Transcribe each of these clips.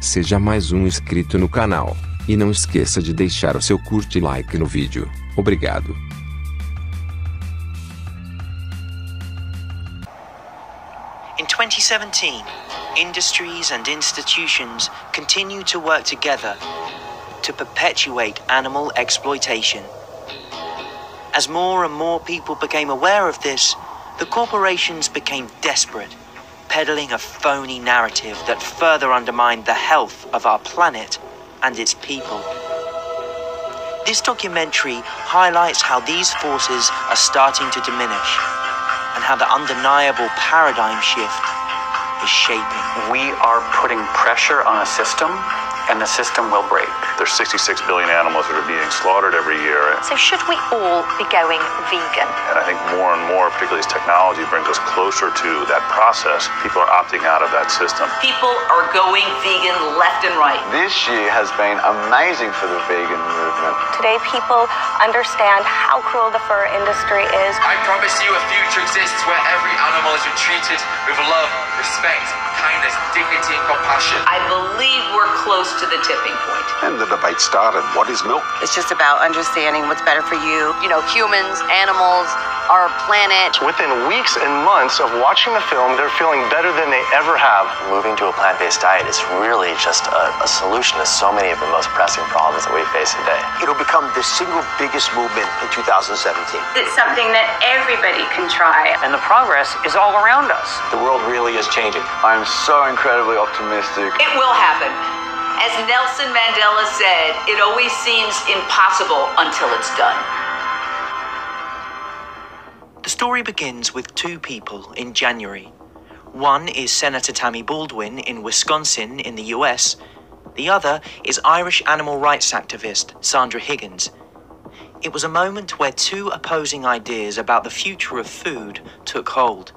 Seja mais um inscrito no canal. E não esqueça de deixar o seu curte e like no vídeo. Obrigado. In 2017, industries and institutions continue to work together to perpetuate animal exploitation. As more and more people became aware of this, the corporations became desperate, peddling a phony narrative that further undermined the health of our planet and its people. This documentary highlights how these forces are starting to diminish and how the undeniable paradigm shift is shaping. We are putting pressure on a system, and the system will break. There's 66 billion animals that are being slaughtered every year. So should we all be going vegan? And I think more and more, particularly as technology brings us closer to that process, people are opting out of that system. People are going vegan left and right. This year has been amazing for the vegan movement. Today people understand how cruel the fur industry is. I promise you a future exists where every animal is treated with love, respect, kindness, dignity and compassion. I believe we're close to the tipping point. And the debate started, what is milk? It's just about understanding what's better for you. You know, humans, animals, our planet. Within weeks and months of watching the film, they're feeling better than they ever have. Moving to a plant-based diet is really just a solution to so many of the most pressing problems that we face today. It'll become the single biggest movement in 2017. It's something that everybody can try. And the progress is all around us. The world really is changing. I'm so incredibly optimistic. It will happen. As Nelson Mandela said, it always seems impossible until it's done. The story begins with two people in January. One is Senator Tammy Baldwin in Wisconsin in the US. The other is Irish animal rights activist Sandra Higgins. It was a moment where two opposing ideas about the future of food took hold.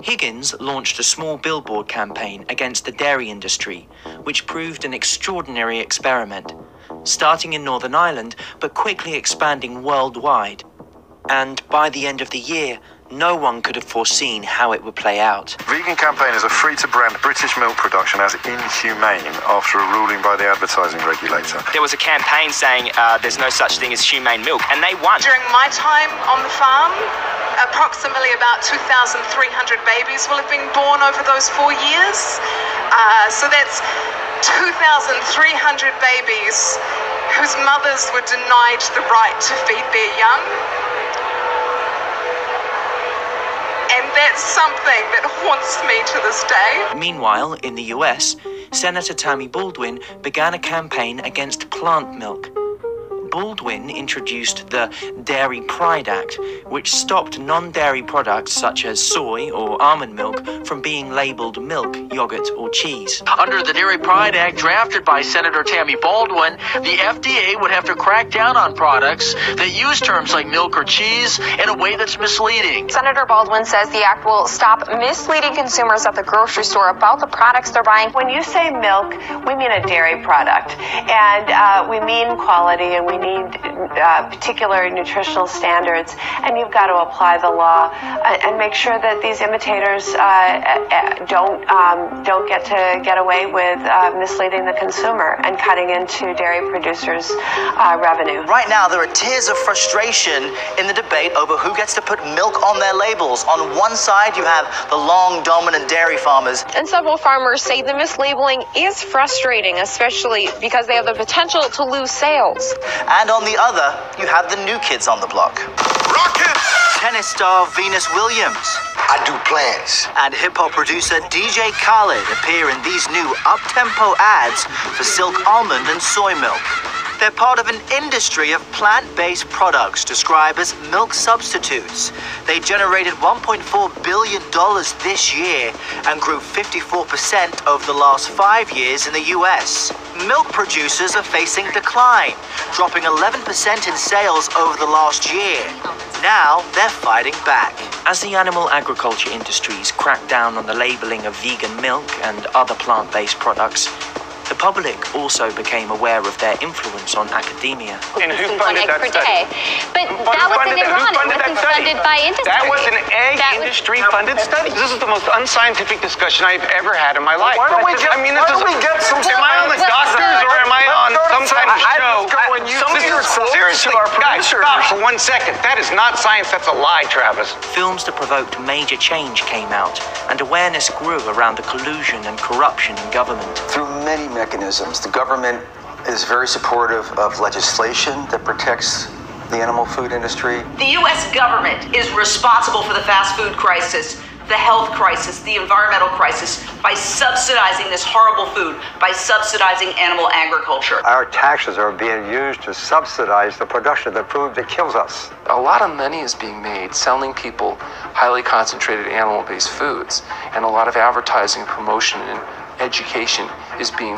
Higgins launched a small billboard campaign against the dairy industry, which proved an extraordinary experiment, starting in Northern Ireland but quickly expanding worldwide. And by the end of the year, no one could have foreseen how it would play out. Vegan campaigners are free to brand British milk production as inhumane after a ruling by the advertising regulator. There was a campaign saying there's no such thing as humane milk, and they won. During my time on the farm, approximately about 2,300 babies will have been born over those 4 years. So that's 2,300 babies whose mothers were denied the right to feed their young. And that's something that haunts me to this day. Meanwhile, in the US, Senator Tammy Baldwin began a campaign against plant milk. Baldwin introduced the Dairy Pride Act, which stopped non-dairy products such as soy or almond milk from being labeled milk, yogurt, or cheese. Under the Dairy Pride Act drafted by Senator Tammy Baldwin, the FDA would have to crack down on products that use terms like milk or cheese in a way that's misleading. Senator Baldwin says the act will stop misleading consumers at the grocery store about the products they're buying. When you say milk, we mean a dairy product, and we mean quality, and we need particular nutritional standards, and you've got to apply the law and make sure that these imitators don't get away with misleading the consumer and cutting into dairy producers' revenue. Right now, there are tears of frustration in the debate over who gets to put milk on their labels. On one side, you have the long, dominant dairy farmers. And several farmers say the mislabeling is frustrating, especially because they have the potential to lose sales. And on the other, you have the new kids on the block. Rocket! Tennis star Venus Williams. I do plants. And hip-hop producer DJ Khaled appear in these new up-tempo ads for Silk Almond and soy milk. They're part of an industry of plant-based products described as milk substitutes. They generated $1.4 billion this year and grew 54% over the last 5 years in the US. Milk producers are facing decline, dropping 11% in sales over the last year. Now they're fighting back. As the animal agriculture industries crack down on the labeling of vegan milk and other plant-based products, The public also became aware of their influence on academia. And who funded that study? But that was in Iran. It wasn't funded by industry. That was an egg industry-funded study. This is the most unscientific discussion I've ever had in my life. Why don't we get some? Am I on the doctors or am I on some kind of show? Seriously, guys, stop for 1 second. That is not science. That's a lie, Travis. Films that provoked major change came out, and awareness grew around the collusion and corruption in government. Through many mechanisms, the government is very supportive of legislation that protects the animal food industry. The U.S. government is responsible for the fast food crisis, the health crisis, the environmental crisis, by subsidizing this horrible food, by subsidizing animal agriculture. Our taxes are being used to subsidize the production of the food that kills us. A lot of money is being made selling people highly concentrated animal-based foods, and a lot of advertising, promotion, and education is being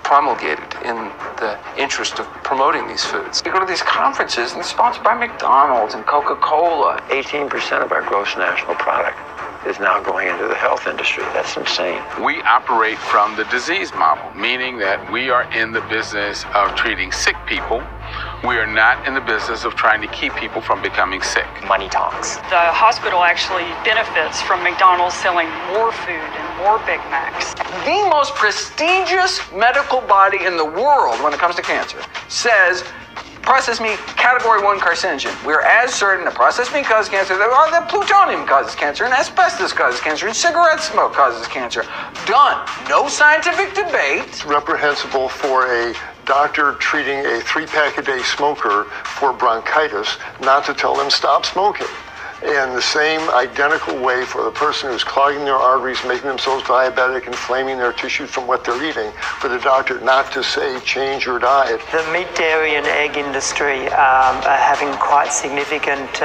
promulgated in the interest of promoting these foods. You go to these conferences and they're sponsored by McDonald's and Coca-Cola. 18% of our gross national product is now going into the health industry. That's insane. We operate from the disease model, meaning that we are in the business of treating sick people. We are not in the business of trying to keep people from becoming sick. Money talks. The hospital actually benefits from McDonald's selling more food and more Big Macs. The most prestigious medical body in the world when it comes to cancer says processed meat, category 1 carcinogen. We're as certain that processed meat causes cancer, that plutonium causes cancer, and asbestos causes cancer, and cigarette smoke causes cancer. Done. No scientific debate. It's reprehensible for a doctor treating a 3-pack-a-day smoker for bronchitis not to tell them stop smoking. And the same identical way for the person who's clogging their arteries, making themselves diabetic, inflaming their tissues from what they're eating, for the doctor not to say change your diet. The meat, dairy and egg industry are having quite significant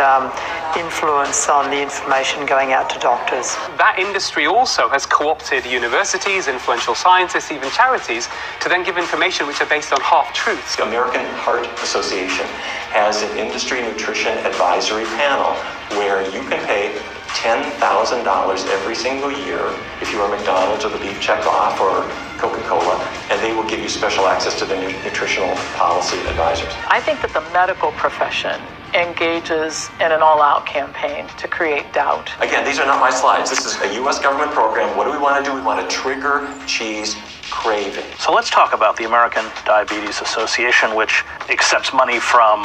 influence on the information going out to doctors. That industry also has co-opted universities, influential scientists, even charities, to then give information which are based on half-truths. The American Heart Association has an industry nutrition advisory panel where you can pay $10,000 every single year if you are McDonald's or the Beef Checkoff or Coca-Cola, and they will give you special access to the nutritional policy advisors. I think that the medical profession engages in an all-out campaign to create doubt. Again, these are not my slides. This is a U.S. government program. What do we want to do? We want to trigger cheese craving. So let's talk about the American Diabetes Association, which accepts money from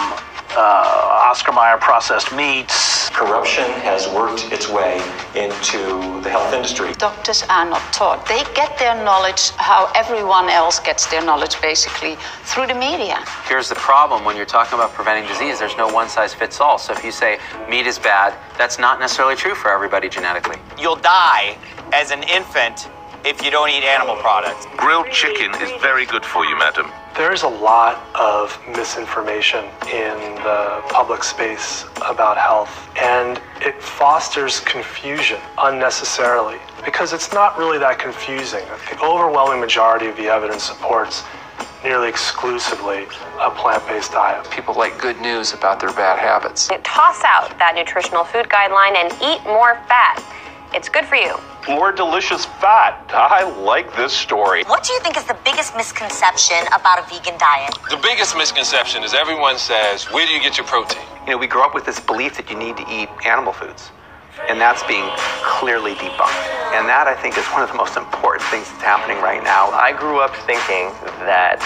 Oscar Mayer processed meats. Corruption has worked its way into the health industry. Doctors are not taught. They get their knowledge how everyone else gets their knowledge, basically, through the media. Here's the problem. When you're talking about preventing disease, there's no one-size-fits-all. So if you say meat is bad, that's not necessarily true for everybody genetically. You'll die as an infant if you don't eat animal products. Grilled chicken is very good for you, madam. There's a lot of misinformation in the public space about health, and it fosters confusion unnecessarily because it's not really that confusing. The overwhelming majority of the evidence supports nearly exclusively a plant-based diet. People like good news about their bad habits. Toss out that nutritional food guideline and eat more fat. It's good for you. More delicious fat. I like this story. What do you think is the biggest misconception about a vegan diet? The biggest misconception is everyone says, where do you get your protein? You know, we grew up with this belief that you need to eat animal foods, and that's being clearly debunked. And that, I think, is one of the most important things that's happening right now. I grew up thinking that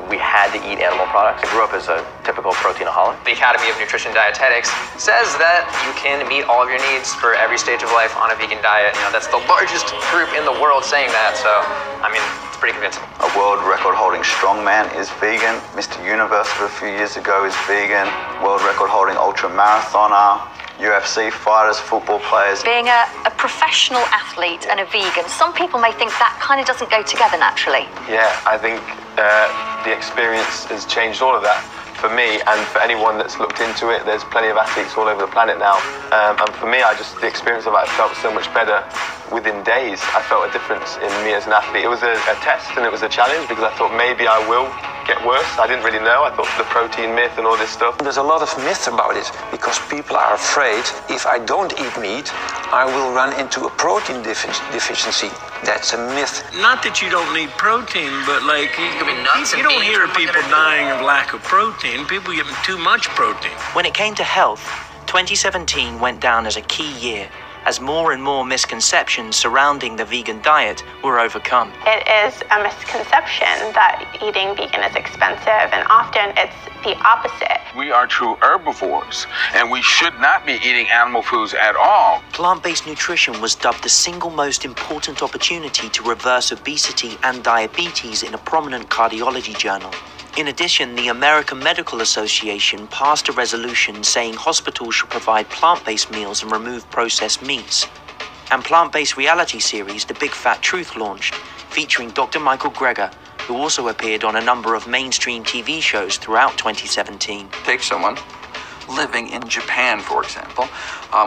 we had to eat animal products. I grew up as a typical proteinaholic. The Academy of Nutrition Dietetics says that you can meet all of your needs for every stage of life on a vegan diet. You know, that's the largest group in the world saying that. So, I mean, it's pretty convincing. A world record-holding strongman is vegan. Mr. Universe of a few years ago is vegan. World record-holding ultra-marathoner. UFC fighters, football players. Being a professional athlete and a vegan, some people may think that kind of doesn't go together naturally. Yeah, I think the experience has changed all of that for me and for anyone that's looked into it. There's plenty of athletes all over the planet now, and for me, the experience of it felt so much better within days. I felt a difference in me as an athlete. It was a test and it was a challenge because I thought maybe I will get worse. I didn't really know. I thought the protein myth and all this stuff. There's a lot of myth about it because people are afraid if I don't eat meat, I will run into a protein deficiency. That's a myth. Not that you don't need protein, but like you don't hear of people dying of lack of protein. People getting too much protein. When it came to health, 2017 went down as a key year, as more and more misconceptions surrounding the vegan diet were overcome. It is a misconception that eating vegan is expensive, and often it's the opposite. We are true herbivores, and we should not be eating animal foods at all. Plant-based nutrition was dubbed the single most important opportunity to reverse obesity and diabetes in a prominent cardiology journal. In addition, the American Medical Association passed a resolution saying hospitals should provide plant-based meals and remove processed meats. And plant-based reality series The Big Fat Truth launched, featuring Dr. Michael Greger, who also appeared on a number of mainstream TV shows throughout 2017. Take someone living in Japan, for example,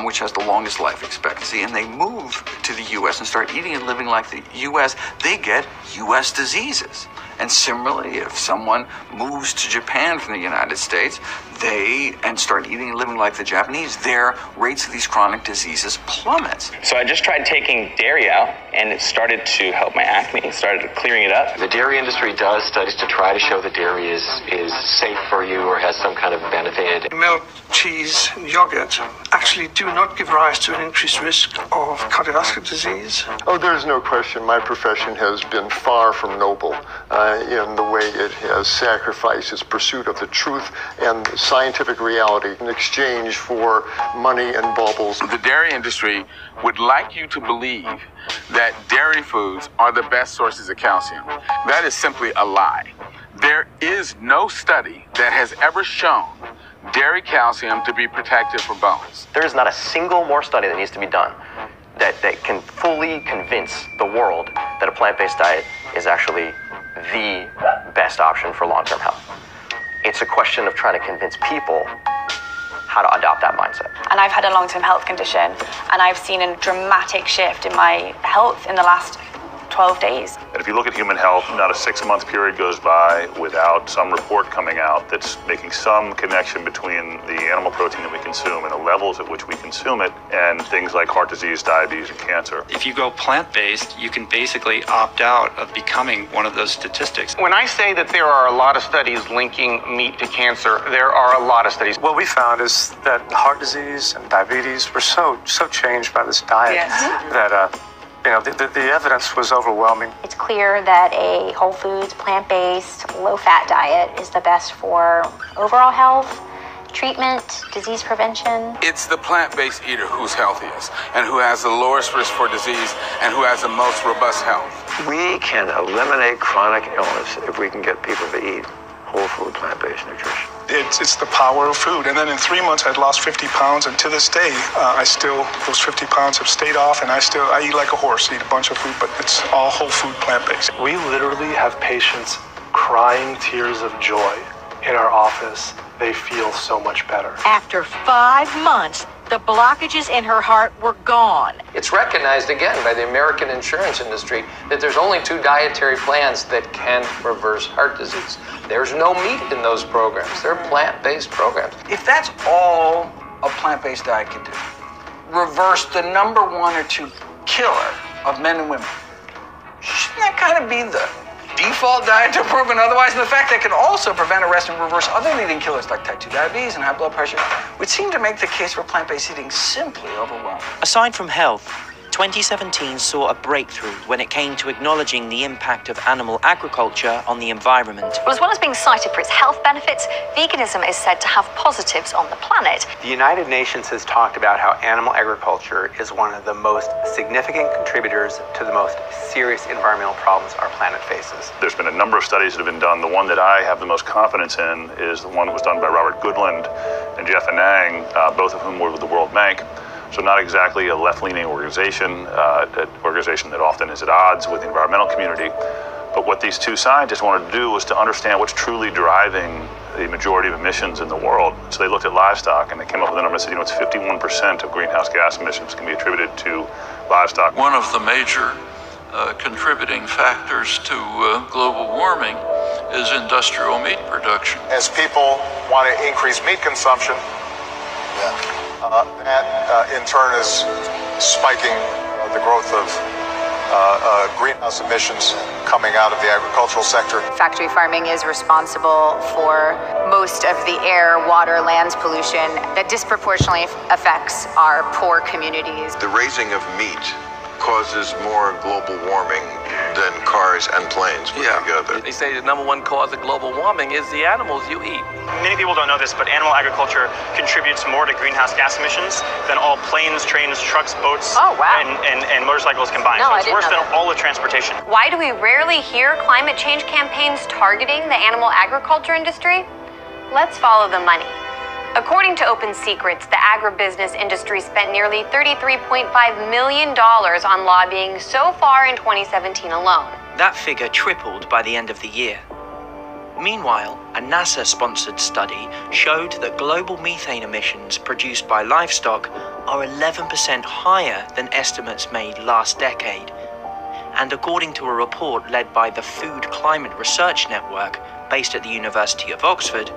which has the longest life expectancy, and they move to the U.S. and start eating and living like the U.S., they get U.S. diseases. And similarly, if someone moves to Japan from the United States, and start eating and living like the Japanese, their rates of these chronic diseases plummets. So I just tried taking dairy out, and it started to help my acne. It started clearing it up. The dairy industry does studies to try to show that dairy is safe for you or has some kind of benefit. Milk, cheese, and yogurt actually do not give rise to an increased risk of cardiovascular disease. Oh, there's no question. My profession has been far from noble in the way it has sacrificed its pursuit of the truth and scientific reality in exchange for money and baubles. The dairy industry would like you to believe that dairy foods are the best sources of calcium. That is simply a lie. There is no study that has ever shown dairy calcium to be protective for bones. There is not a single more study that needs to be done that can fully convince the world that a plant-based diet is actually the best option for long-term health. It's a question of trying to convince people how to adopt that mindset. And I've had a long-term health condition, and I've seen a dramatic shift in my health in the last 12 days. And if you look at human health, not a 6-month period goes by without some report coming out that's making some connection between the animal protein that we consume and the levels at which we consume it and things like heart disease, diabetes, and cancer. If you go plant-based, you can basically opt out of becoming one of those statistics. When I say that there are a lot of studies linking meat to cancer, there are a lot of studies. What we found is that heart disease and diabetes were so changed by this diet that the evidence was overwhelming. It's clear that a whole foods, plant-based, low-fat diet is the best for overall health, treatment, disease prevention. It's the plant-based eater who's healthiest and who has the lowest risk for disease and who has the most robust health. We can eliminate chronic illness if we can get people to eat whole food plant-based nutrition. It's the power of food. And then in 3 months, I'd lost 50 pounds. And to this day, those 50 pounds have stayed off. And I eat like a horse, eat a bunch of food, but it's all whole food plant-based. We literally have patients crying tears of joy in our office. They feel so much better. After 5 months, the blockages in her heart were gone. It's recognized again by the American insurance industry that there's only 2 dietary plans that can reverse heart disease. There's no meat in those programs. They're plant-based programs. If that's all a plant-based diet can do, reverse the number 1 or 2 killer of men and women, shouldn't that kind of be the default diet to proven otherwise? And the fact that it can also prevent, arrest, and reverse other leading killers like type 2 diabetes and high blood pressure would seem to make the case for plant-based eating simply overwhelming. Aside from health, 2017 saw a breakthrough when it came to acknowledging the impact of animal agriculture on the environment. Well, as well as being cited for its health benefits, veganism is said to have positives on the planet. The United Nations has talked about how animal agriculture is one of the most significant contributors to the most serious environmental problems our planet faces. There's been a number of studies that have been done. The one that I have the most confidence in is the one that was done by Robert Goodland and Jeff Anang, both of whom were with the World Bank. So not exactly a left-leaning organization, an organization that often is at odds with the environmental community. But what these 2 scientists wanted to do was to understand what's truly driving the majority of emissions in the world. So they looked at livestock, and they came up with a number and said, it's 51% of greenhouse gas emissions can be attributed to livestock. One of the major contributing factors to global warming is industrial meat production. As people want to increase meat consumption, that in turn is spiking the growth of greenhouse emissions coming out of the agricultural sector. Factory farming is responsible for most of the air, water, lands pollution that disproportionately affects our poor communities. The raising of meat causes more global warming than cars and planes put together. They say the #1 cause of global warming is the animals you eat. Many people don't know this, but animal agriculture contributes more to greenhouse gas emissions than all planes, trains, trucks, boats, and motorcycles combined. So it's worse than all of transportation. Why do we rarely hear climate change campaigns targeting the animal agriculture industry? Let's follow the money. According to Open Secrets, the agribusiness industry spent nearly $33.5 million on lobbying so far in 2017 alone. That figure tripled by the end of the year. Meanwhile, a NASA-sponsored study showed that global methane emissions produced by livestock are 11% higher than estimates made last decade. And according to a report led by the Food Climate Research Network, based at the University of Oxford,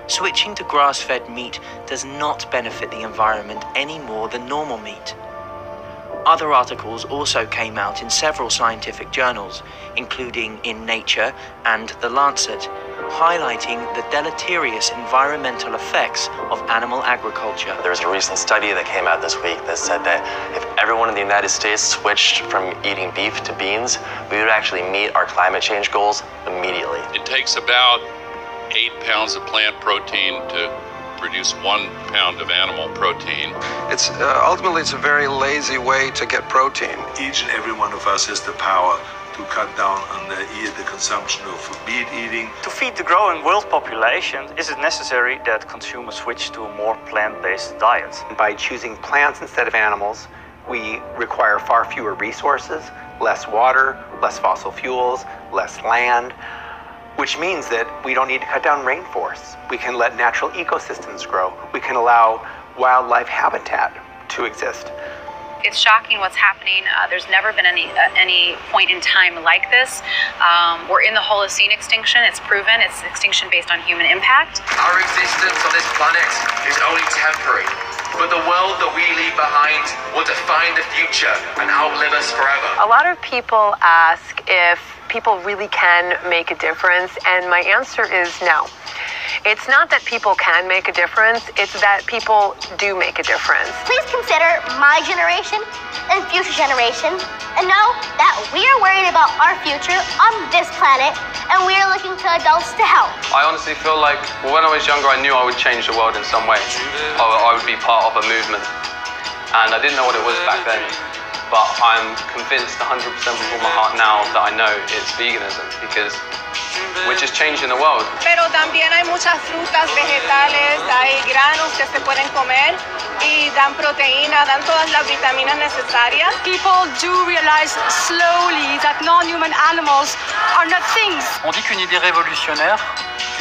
switching to grass-fed meat does not benefit the environment any more than normal meat. Other articles also came out in several scientific journals, including in Nature and The Lancet, highlighting the deleterious environmental effects of animal agriculture. There was a recent study that came out this week that said that if everyone in the United States switched from eating beef to beans, we would actually meet our climate change goals immediately. It takes about 8 pounds of plant protein to produce 1 pound of animal protein. It's ultimately it's a very lazy way to get protein. Each and every one of us has the power to cut down on the consumption of meat eating. To feed the growing world population, is it necessary that consumers switch to a more plant-based diet? By choosing plants instead of animals, we require far fewer resources, less water, less fossil fuels, less land, which means that we don't need to cut down rainforests. We can let natural ecosystems grow. We can allow wildlife habitat to exist. It's shocking what's happening. There's never been any point in time like this. We're in the Holocene extinction. It's proven. It's extinction based on human impact. Our existence on this planet is only temporary, but the world that we leave behind will define the future and outlive us forever. A lot of people ask if people really can make a difference, and my answer is no. It's not that people can make a difference, it's that people do make a difference. Please consider my generation and future generations and know that we are worried about our future on this planet and we are looking to adults to help. I honestly feel like when I was younger I knew I would change the world in some way. I would be part of a movement, and I didn't know what it was back then. But I'm convinced 100% with all my heart now that I know it's veganism, because we're just changing the world. Pero también hay muchas frutas, vegetales, hay granos que se pueden comer y dan proteína, dan todas las vitaminas necesarias. People do realize slowly that non-human animals are not things. On dit qu'une idée révolutionnaire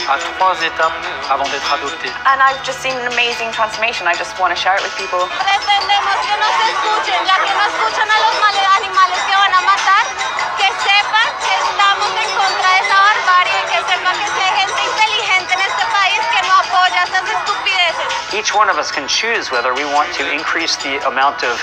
a 3 étapes avant d'être adoptée. And I've just seen an amazing transformation. I just want to share it with people. Pretendemos que nos escuchen, ya que no escuchan a los animales que van a matar, que sepan que estamos en contra de esa barbarie, que sepan que hay gente inteligente en este país que no apoya esas estupideces. Each one of us can choose whether we want to increase the amount of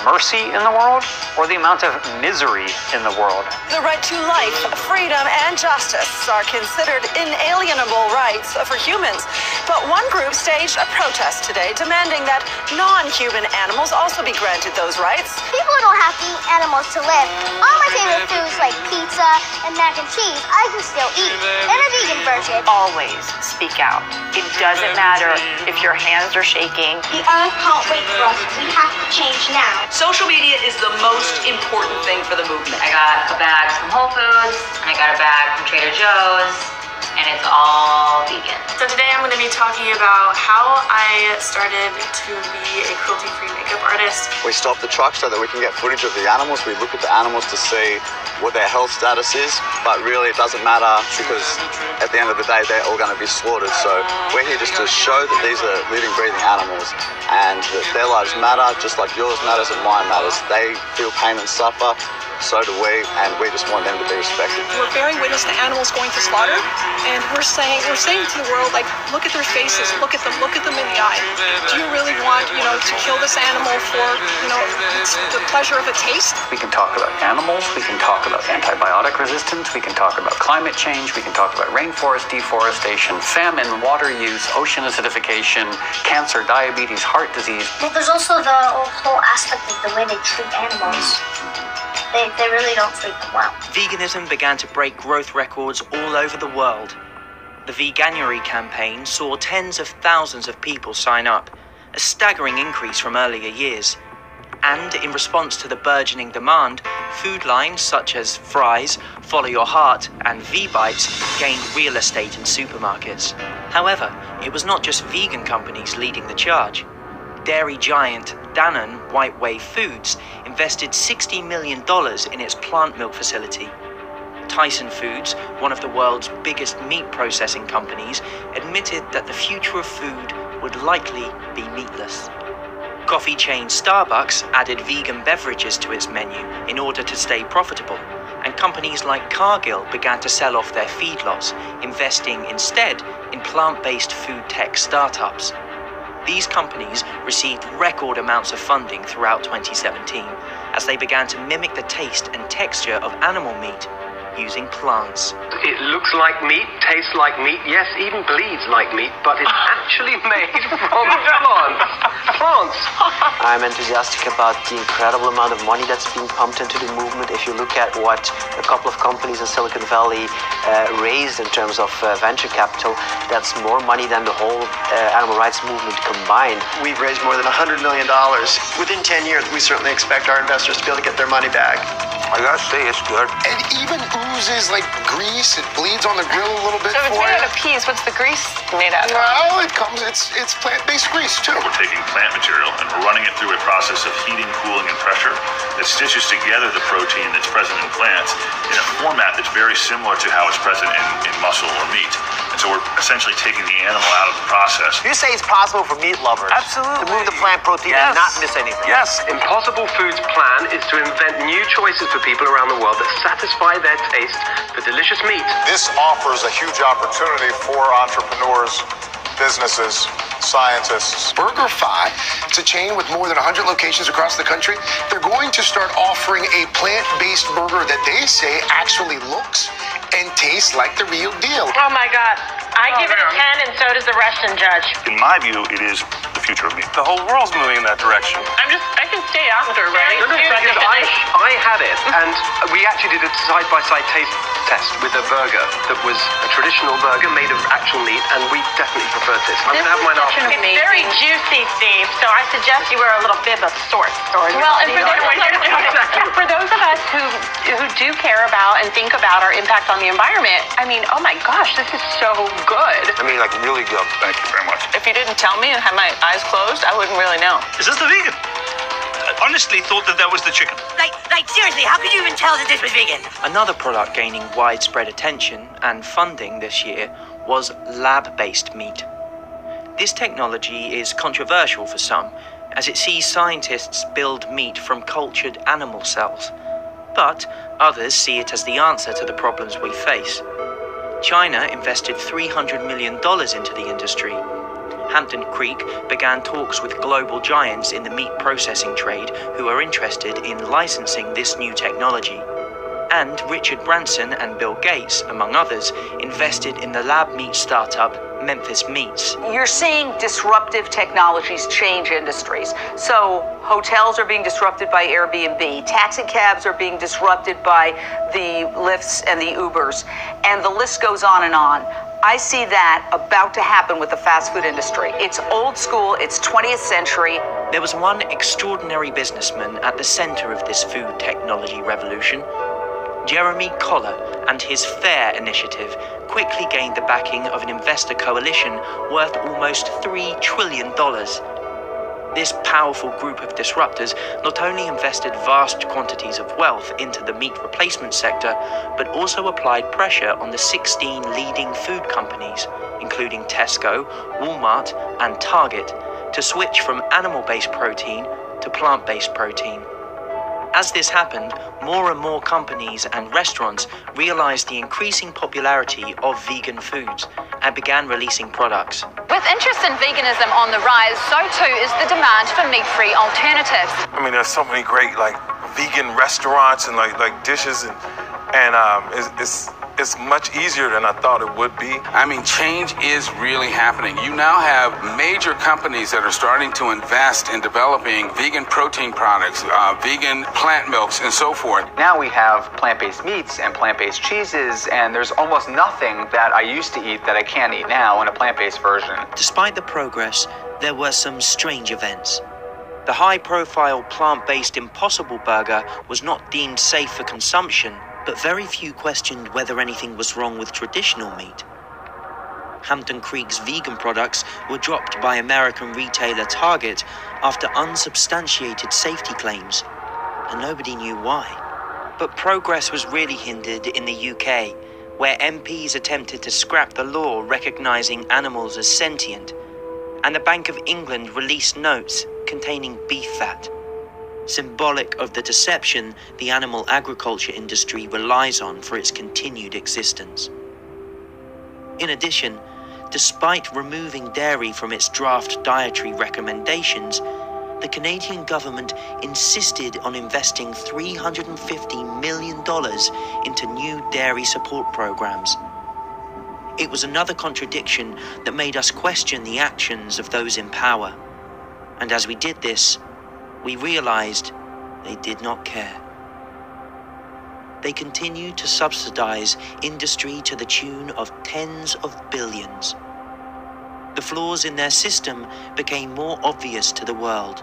mercy in the world or the amount of misery in the world. The right to life, freedom, and justice are considered inalienable rights for humans. But one group staged a protest today demanding that non-human animals also be granted those rights. People don't have to eat animals to live. All my favorite foods like pizza and mac and cheese, I can still eat. In a vegan version. Always speak out. It doesn't matter if your hands are shaking. The earth can't wait for us. We have to change now. Social media is the most important thing for the movement. I got a bag from Whole Foods, and I got a bag from Trader Joe's, and it's all vegan. So today I'm going to be talking about how I started to be a cruelty-free makeup artist. We stop the truck so that we can get footage of the animals. We look at the animals to see what their health status is, but really it doesn't matter because at the end of the day they're all going to be slaughtered. So we're here just to show that these are living, breathing animals and that their lives matter just like yours matters and mine matters. They feel pain and suffer. so do we, and we just want them to be respected. We're bearing witness to animals going to slaughter, and we're saying to the world, like, look at their faces, look at them in the eye. Do you really want, to kill this animal for, the pleasure of a taste? We can talk about animals, we can talk about antibiotic resistance, we can talk about climate change, we can talk about rainforest deforestation, famine, water use, ocean acidification, cancer, diabetes, heart disease. Well, there's also the whole aspect of the way they treat animals. They really don't treat them well. Veganism began to break growth records all over the world. The Veganuary campaign saw tens of thousands of people sign up, a staggering increase from earlier years. And in response to the burgeoning demand, food lines such as Fry's, Follow Your Heart, and V-Bites gained real estate in supermarkets. However, it was not just vegan companies leading the charge. Dairy giant Danone White Wave Foods invested $60 million in its plant milk facility. Tyson Foods, one of the world's biggest meat processing companies, admitted that the future of food would likely be meatless. Coffee chain Starbucks added vegan beverages to its menu in order to stay profitable, and companies like Cargill began to sell off their feedlots, investing instead in plant-based food tech startups. These companies received record amounts of funding throughout 2017 as they began to mimic the taste and texture of animal meat using plants. It looks like meat, tastes like meat, yes, even bleeds like meat, but it's actually made from plants. I'm enthusiastic about the incredible amount of money that's being pumped into the movement. If you look at what a couple of companies in Silicon Valley raised in terms of venture capital, that's more money than the whole animal rights movement combined. We've raised more than $100 million. Within 10 years, we certainly expect our investors to be able to get their money back. I gotta say, it's good. It even oozes like grease. It bleeds on the grill a little bit. So if it's made out of peas, what's the grease made out of? Well, it's plant-based grease too. We're taking plant material and we're running it through a process of heating, cooling, and pressure that stitches together the protein that's present in plants in a format that's very similar to how it's present in muscle or meat. And so we're essentially taking the animal out of the process. You say it's possible for meat lovers Absolutely. to move the plant protein and not miss anything. Yes. Impossible Foods' plan is to invent new choices for people around the world that satisfy their taste for delicious meat. This offers a huge opportunity for entrepreneurs, businesses, scientists. BurgerFi, it's a chain with more than 100 locations across the country. They're going to start offering a plant-based burger that they say actually looks and tastes like the real deal. Oh my God. I give it a 10 and so does the Russian judge. In my view, it is the future of meat. The whole world's moving in that direction. I can stay after, right? No, because I had it, and we actually did a side-by-side taste test with a burger that was a traditional burger made of actual meat, and we definitely preferred this. I'm going to have mine after. It's very juicy, Steve, so I suggest you wear a little bib of sorts. Well, and for those of us who do care about and think about our impact on the environment, I mean, oh my gosh, this is so good. I mean, like, really good. Thank you very much. If you didn't tell me and had my eyes closed, I wouldn't really know. Is this the vegan? I honestly thought that was the chicken. Like seriously, how could you even tell that this was vegan? Another product gaining widespread attention and funding this year was lab-based meat. This technology is controversial for some, as it sees scientists build meat from cultured animal cells. But others see it as the answer to the problems we face. China invested $300 million into the industry. Hampton Creek began talks with global giants in the meat processing trade who are interested in licensing this new technology. And Richard Branson and Bill Gates, among others, invested in the lab meat startup Memphis Meats. You're seeing disruptive technologies change industries. So hotels are being disrupted by Airbnb, taxi cabs are being disrupted by the Lyfts and the Ubers, and the list goes on and on. I see that about to happen with the fast food industry. It's old school, it's 20th century. There was one extraordinary businessman at the center of this food technology revolution. Jeremy Coller and his FAIR initiative quickly gained the backing of an investor coalition worth almost $3 trillion. This powerful group of disruptors not only invested vast quantities of wealth into the meat replacement sector, but also applied pressure on the 16 leading food companies, including Tesco, Walmart, and Target, to switch from animal-based protein to plant-based protein. As this happened, more and more companies and restaurants realized the increasing popularity of vegan foods and began releasing products. With interest in veganism on the rise, so too is the demand for meat-free alternatives. I mean, there's so many great vegan restaurants and dishes, and it's much easier than I thought it would be. I mean, change is really happening. You now have major companies that are starting to invest in developing vegan protein products, vegan plant milks, and so forth. Now we have plant-based meats and plant-based cheeses, and there's almost nothing that I used to eat that I can't eat now in a plant-based version. Despite the progress, there were some strange events. The high-profile plant-based Impossible Burger was not deemed safe for consumption, but very few questioned whether anything was wrong with traditional meat. Hampton Creek's vegan products were dropped by American retailer Target after unsubstantiated safety claims, and nobody knew why. But progress was really hindered in the UK, where MPs attempted to scrap the law recognizing animals as sentient, and the Bank of England released notes containing beef fat, symbolic of the deception the animal agriculture industry relies on for its continued existence. In addition, despite removing dairy from its draft dietary recommendations, the Canadian government insisted on investing $350 million into new dairy support programs. It was another contradiction that made us question the actions of those in power. And as we did this, we realized they did not care. They continued to subsidize industry to the tune of tens of billions. The flaws in their system became more obvious to the world,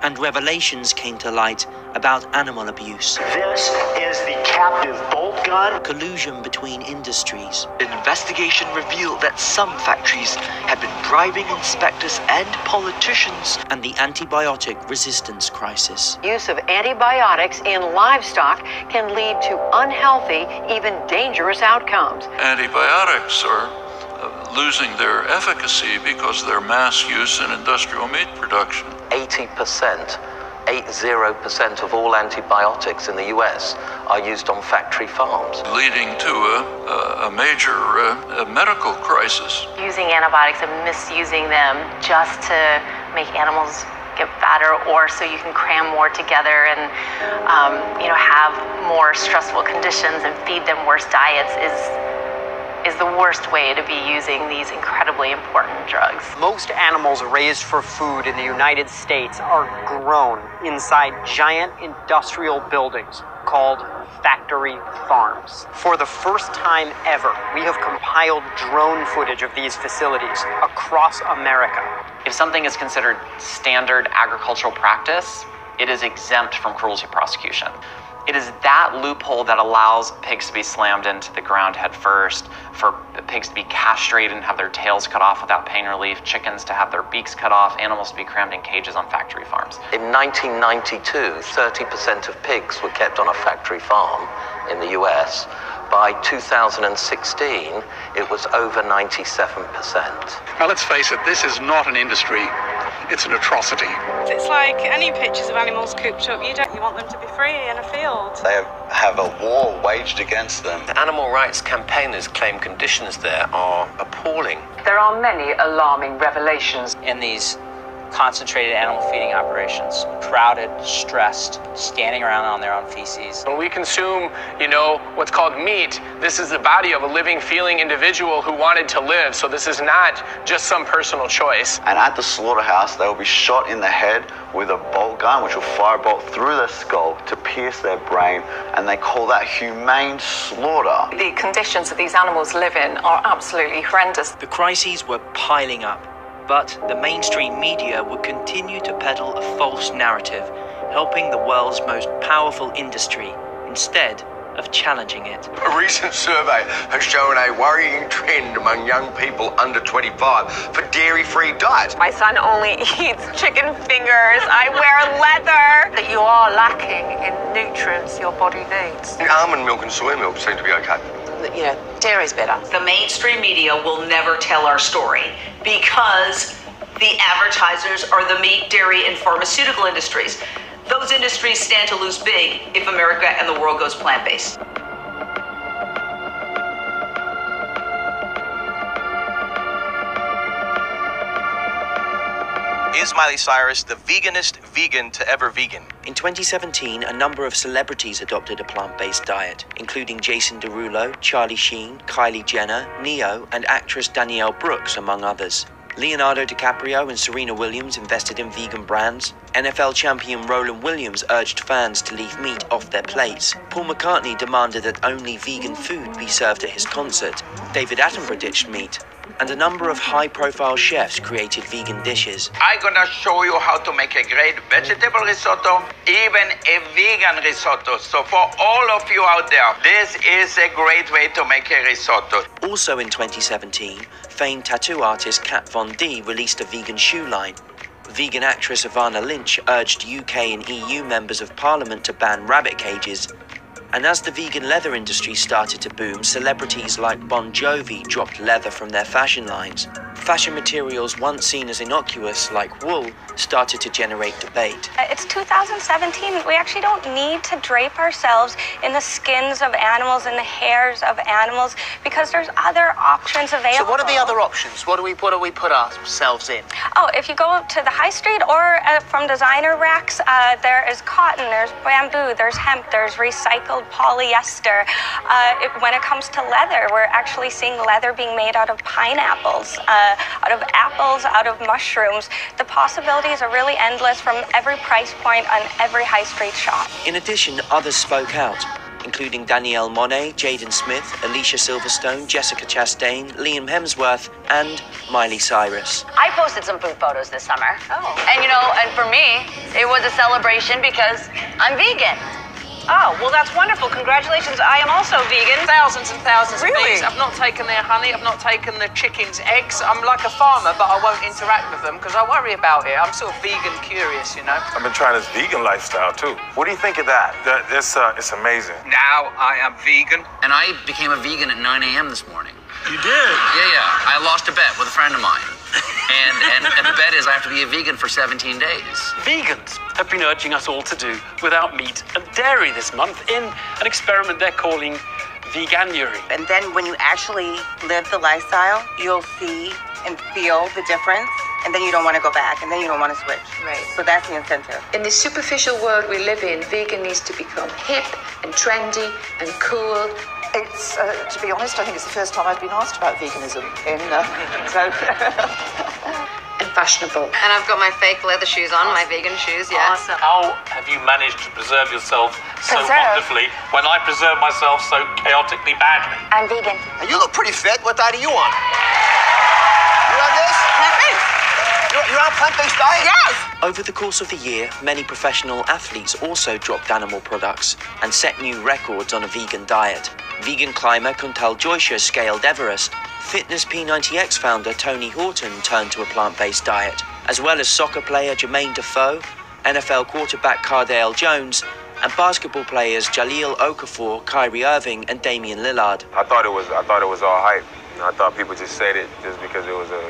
and revelations came to light about animal abuse. This is the captive bolt gun. Collusion between industries. An investigation revealed that some factories had been bribing inspectors and politicians. And the antibiotic resistance crisis. Use of antibiotics in livestock can lead to unhealthy, even dangerous outcomes. Antibiotics are losing their efficacy because of their mass use in industrial meat production. 80% of all antibiotics in the US are used on factory farms, leading to a major medical crisis. Using antibiotics and misusing them just to make animals get fatter, or so you can cram more together and have more stressful conditions and feed them worse diets is the worst way to be using these incredibly important drugs. Most animals raised for food in the United States are grown inside giant industrial buildings called factory farms. For the first time ever, we have compiled drone footage of these facilities across America. If something is considered standard agricultural practice, it is exempt from cruelty prosecution. It is that loophole that allows pigs to be slammed into the ground head first, for pigs to be castrated and have their tails cut off without pain relief, chickens to have their beaks cut off, animals to be crammed in cages on factory farms. In 1992, 30% of pigs were kept on a factory farm in the US. By 2016, it was over 97%. Now let's face it, this is not an industry, it's an atrocity. It's like any pictures of animals cooped up, you want them to be free in a field. They have a war waged against them. The animal rights campaigners claim conditions there are appalling. There are many alarming revelations in these concentrated animal feeding operations. Crowded, stressed, standing around on their own feces. When we consume, what's called meat, this is the body of a living, feeling individual who wanted to live. So this is not just some personal choice. And at the slaughterhouse, they will be shot in the head with a bolt gun, which will fire a bolt through their skull to pierce their brain, and they call that humane slaughter. The conditions that these animals live in are absolutely horrendous. The crises were piling up, but the mainstream media would continue to peddle a false narrative, helping the world's most powerful industry instead of challenging it. A recent survey has shown a worrying trend among young people under 25 for dairy-free diets. My son only eats chicken fingers. I wear leather. That you are lacking in nutrients your body needs. Almond milk and soy milk seem to be okay. Dairy's better. The mainstream media will never tell our story because the advertisers are the meat, dairy, and pharmaceutical industries. Those industries stand to lose big if America and the world goes plant-based. Is Miley Cyrus the veganest vegan to ever vegan? In 2017, a number of celebrities adopted a plant-based diet, including Jason Derulo, Charlie Sheen, Kylie Jenner, Neo, and actress Danielle Brooks, among others. Leonardo DiCaprio and Serena Williams invested in vegan brands. NFL champion Roland Williams urged fans to leave meat off their plates. Paul McCartney demanded that only vegan food be served at his concert. David Attenborough ditched meat. And a number of high-profile chefs created vegan dishes. I'm gonna show you how to make a great vegetable risotto, even a vegan risotto. So for all of you out there, this is a great way to make a risotto. Also in 2017, famed tattoo artist Kat Von D released a vegan shoe line. Vegan actress Ivana Lynch urged UK and EU members of Parliament to ban rabbit cages. And as the vegan leather industry started to boom, celebrities like Bon Jovi dropped leather from their fashion lines. Fashion materials once seen as innocuous, like wool, started to generate debate. It's 2017. We actually don't need to drape ourselves in the skins of animals and the hairs of animals because there's other options available. So what are the other options? What do we put ourselves in? Oh, if you go to the high street or from designer racks, there is cotton, there's bamboo, there's hemp, there's recycled polyester. When it comes to leather, we're actually seeing leather being made out of pineapples, out of apples, out of mushrooms. The possibilities are really endless from every price point on every high street shop. In addition, others spoke out, including Danielle Monet, Jaden Smith, Alicia Silverstone, Jessica Chastain, Liam Hemsworth, and Miley Cyrus. I posted some food photos this summer. Oh. And for me, it was a celebration because I'm vegan. Oh, well, that's wonderful. Congratulations. I am also vegan. Thousands and thousands of bees. I've not taken their honey. I've not taken the chicken's eggs. I'm like a farmer, but I won't interact with them because I worry about it. I'm sort of vegan curious, you know. I've been trying this vegan lifestyle, too. What do you think of that? It's amazing. Now I am vegan. And I became a vegan at 9 a.m. this morning. You did? Yeah. I lost a bet with a friend of mine. And the bet is I have to be a vegan for 17 days. Vegans have been urging us all to do without meat and dairy this month in an experiment they're calling veganuary. And then when you actually live the lifestyle, you'll see and feel the difference, and then you don't want to go back, and then you don't want to switch. Right. So that's the incentive. In this superficial world we live in, vegan needs to become hip and trendy and cool. It's, to be honest, I think it's the first time I've been asked about veganism and fashionable. And I've got my fake leather shoes on, my vegan shoes, yeah. Awesome. How have you managed to preserve yourself so wonderfully when I preserve myself so chaotically badly? I'm vegan. And you look pretty fit. What diet are you on? You on this? Plant-based. You're on a plant-based diet? Yes! Over the course of the year, many professional athletes also dropped animal products and set new records on a vegan diet. Vegan climber Kuntal Joysha scaled Everest. Fitness P90X founder Tony Horton turned to a plant-based diet, as well as soccer player Jermaine Defoe, NFL quarterback Cardale Jones, and basketball players Jahlil Okafor, Kyrie Irving, and Damian Lillard. I thought it was all hype. I thought people just said it just because it was a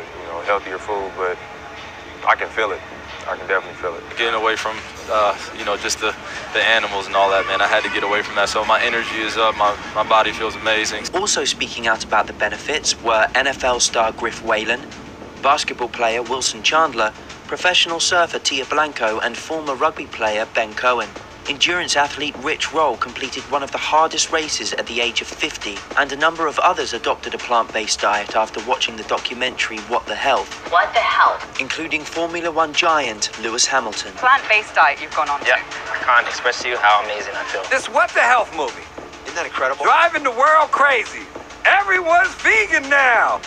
healthier food, but I can feel it. I can definitely feel it. Getting away from, just the animals and all that, man. I had to get away from that, so my energy is up, my body feels amazing. Also speaking out about the benefits were NFL star Griff Whalen, basketball player Wilson Chandler, professional surfer Tia Blanco, and former rugby player Ben Cohen. Endurance athlete Rich Roll completed one of the hardest races at the age of 50, and a number of others adopted a plant-based diet after watching the documentary What the Health. What the Health? Including Formula One giant Lewis Hamilton. Plant-based diet you've gone on to. Yeah, I can't express to you how amazing I feel. This What the Health movie. Isn't that incredible? Driving the world crazy. Everyone's vegan now.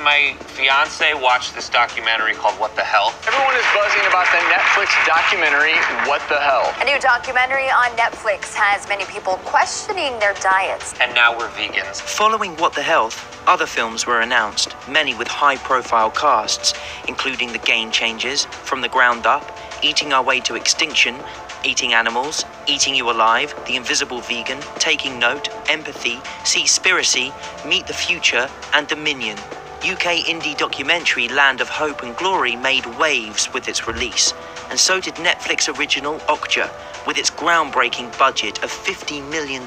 My fiance watched this documentary called What the Hell. Everyone is buzzing about the Netflix documentary, What the Hell. A new documentary on Netflix has many people questioning their diets. And now we're vegans. Following What the Health, other films were announced, many with high-profile casts, including The Game Changers, From the Ground Up, Eating Our Way to Extinction, Eating Animals, Eating You Alive, The Invisible Vegan, Taking Note, Empathy, Seaspiracy, Meet the Future, and Dominion. UK indie documentary Land of Hope and Glory made waves with its release, and so did Netflix original Okja, with its groundbreaking budget of $50 million.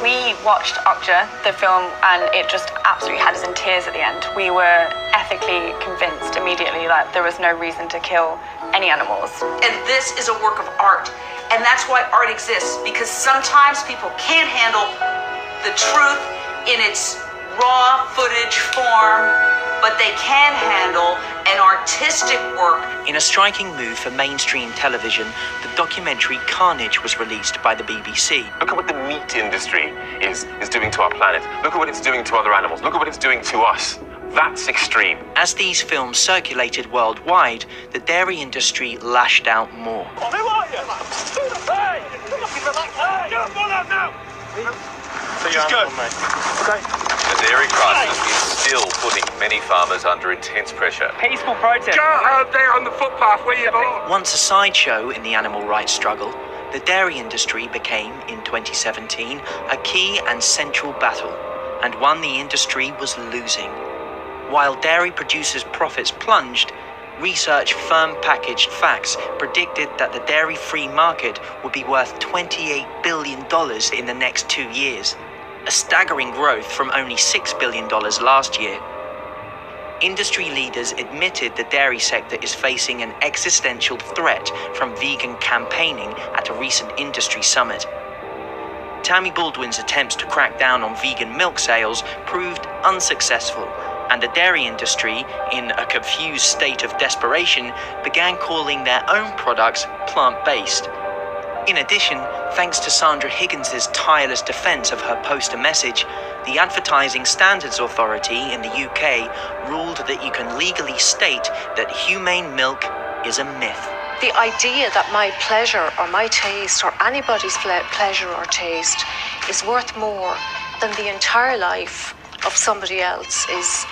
We watched Okja, the film, and it just absolutely had us in tears at the end. We were ethically convinced immediately that there was no reason to kill any animals. And this is a work of art. And that's why art exists, because sometimes people can't handle the truth in its raw footage form, but they can handle an artistic work. In a striking move for mainstream television, the documentary Carnage was released by the BBC. Look at what the meat industry is doing to our planet. Look at what it's doing to other animals. Look at what it's doing to us. That's extreme. As these films circulated worldwide, the dairy industry lashed out more. Just go. Okay. The dairy crisis is still putting many farmers under intense pressure. Peaceful protest. Go out there on the footpath where you are. Once a sideshow in the animal rights struggle, the dairy industry became, in 2017, a key and central battle, and one the industry was losing. While dairy producers' profits plunged, research firm packaged facts predicted that the dairy-free market would be worth $28 billion in the next 2 years, a staggering growth from only $6 billion last year. Industry leaders admitted the dairy sector is facing an existential threat from vegan campaigning at a recent industry summit. Tammy Baldwin's attempts to crack down on vegan milk sales proved unsuccessful, and the dairy industry, in a confused state of desperation, began calling their own products plant-based. In addition, thanks to Sandra Higgins's tireless defense of her poster message, the Advertising Standards Authority in the UK ruled that you can legally state that humane milk is a myth. The idea that my pleasure or my taste or anybody's pleasure or taste is worth more than the entire life of somebody else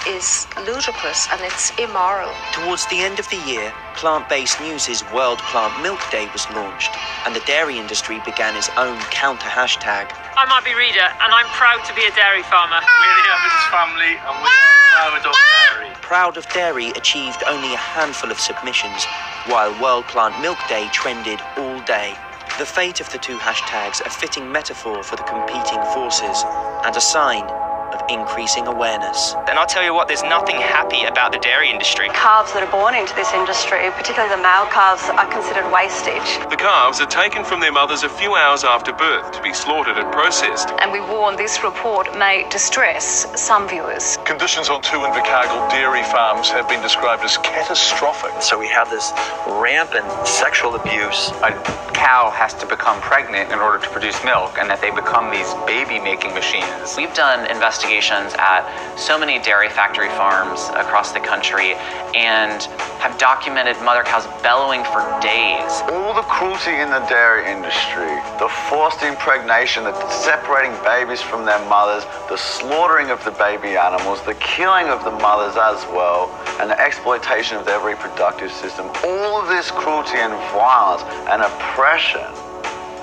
is ludicrous, and it's immoral. Towards the end of the year, Plant-Based News' World Plant Milk Day was launched, and the dairy industry began its own counter-hashtag. I'm Abby Reader, and I'm proud to be a dairy farmer. We're the Evans family, and we're proud of dairy. Proud of Dairy achieved only a handful of submissions, while World Plant Milk Day trended all day. The fate of the two hashtags a fitting metaphor for the competing forces, and a sign of increasing awareness. And I'll tell you what, there's nothing happy about the dairy industry. Calves that are born into this industry, particularly the male calves, are considered wastage. The calves are taken from their mothers a few hours after birth to be slaughtered and processed. And we warn this report may distress some viewers. Conditions on 2 Invercargill dairy farms have been described as catastrophic. So we have this rampant sexual abuse. A cow has to become pregnant in order to produce milk, and that they become these baby-making machines. We've done investigations at so many dairy factory farms across the country and have documented mother cows bellowing for days. All the cruelty in the dairy industry, the forced impregnation, the separating babies from their mothers, the slaughtering of the baby animals, the killing of the mothers as well, and the exploitation of their reproductive system, all of this cruelty and violence and oppression.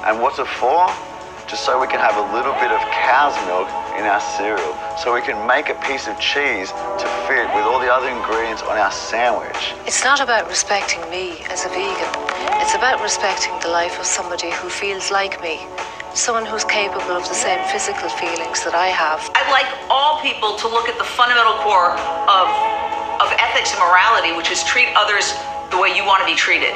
And what's it for? Just so we can have a little bit of cow's milk in our cereal, so we can make a piece of cheese to fit with all the other ingredients on our sandwich. It's not about respecting me as a vegan. It's about respecting the life of somebody who feels like me, someone who's capable of the same physical feelings that I have. I'd like all people to look at the fundamental core of ethics and morality, which is treat others the way you want to be treated.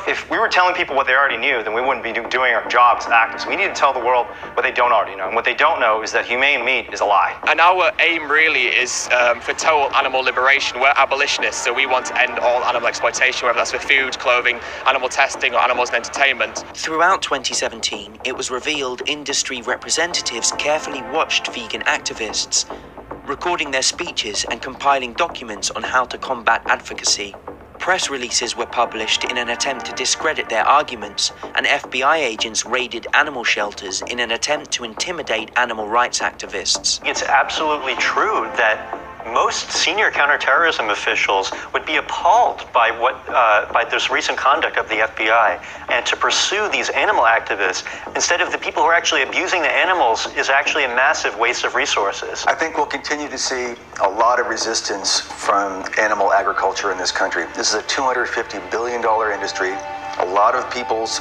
If we were telling people what they already knew, then we wouldn't be doing our jobs as activists. We need to tell the world what they don't already know. And what they don't know is that humane meat is a lie. And our aim really is for total animal liberation. We're abolitionists, so we want to end all animal exploitation, whether that's for food, clothing, animal testing, or animals and entertainment. Throughout 2017, it was revealed industry representatives carefully watched vegan activists, recording their speeches and compiling documents on how to combat advocacy. Press releases were published in an attempt to discredit their arguments, and FBI agents raided animal shelters in an attempt to intimidate animal rights activists. It's absolutely true that most senior counterterrorism officials would be appalled by by this recent conduct of the FBI, and to pursue these animal activists instead of the people who are actually abusing the animals is actually a massive waste of resources. I think we'll continue to see a lot of resistance from animal agriculture in this country. This is a $250 billion industry. A lot of people's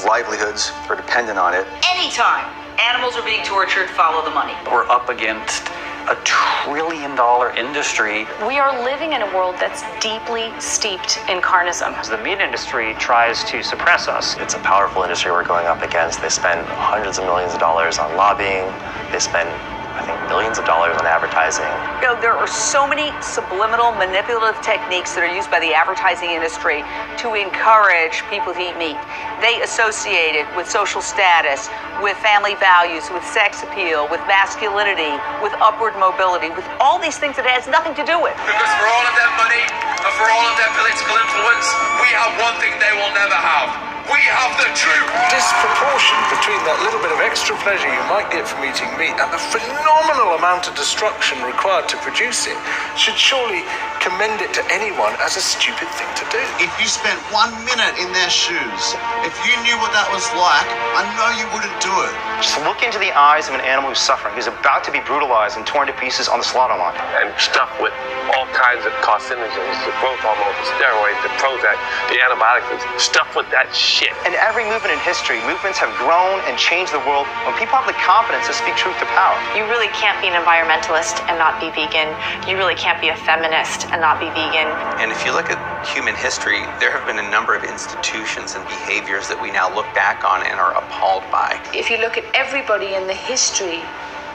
livelihoods are dependent on it. Anytime animals are being tortured, follow the money. We're up against a $1 trillion industry. We are living in a world that's deeply steeped in carnism. The meat industry tries to suppress us. It's a powerful industry we're going up against. They spend hundreds of millions of dollars on lobbying. They spend, I think, billions of dollars on advertising. You know, there are so many subliminal, manipulative techniques that are used by the advertising industry to encourage people to eat meat. They associate it with social status, with family values, with sex appeal, with masculinity, with upward mobility, with all these things that it has nothing to do with. Because for all of their money and for all of their political influence, we have one thing they will never have. We have the truth. Disproportion between that little bit of extra pleasure you might get from eating meat and the phenomenal amount of destruction required to produce it should surely commend it to anyone as a stupid thing to do. If you spent 1 minute in their shoes, if you knew what that was like, I know you wouldn't do it. Just look into the eyes of an animal who's suffering, who's about to be brutalized and torn to pieces on the slaughter line. And stuffed with all kinds of carcinogens, the growth hormones, the steroids, the Prozac, the antibiotics, stuffed with that shit. In every movement in history, movements have grown and changed the world when people have the confidence to speak truth to power. You really can't be an environmentalist and not be vegan. You really can't be a feminist and not be vegan. And if you look at human history, there have been a number of institutions and behaviors that we now look back on and are appalled by. If you look at everybody in the history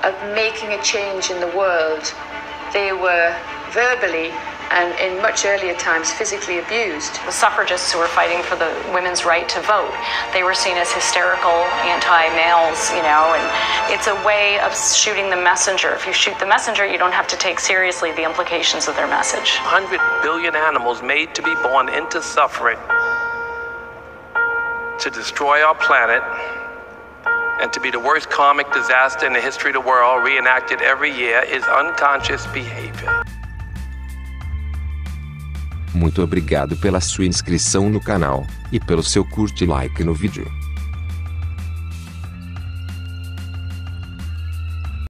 of making a change in the world, they were verbally and in much earlier times physically abused. The suffragists who were fighting for the women's right to vote, they were seen as hysterical anti-males, you know, and it's a way of shooting the messenger. If you shoot the messenger, you don't have to take seriously the implications of their message. 100 billion animals made to be born into suffering, to destroy our planet, and to be the worst karmic disaster in the history of the world, reenacted every year, is unconscious behavior. Muito obrigado pela sua inscrição no canal, e pelo seu curte e like no vídeo.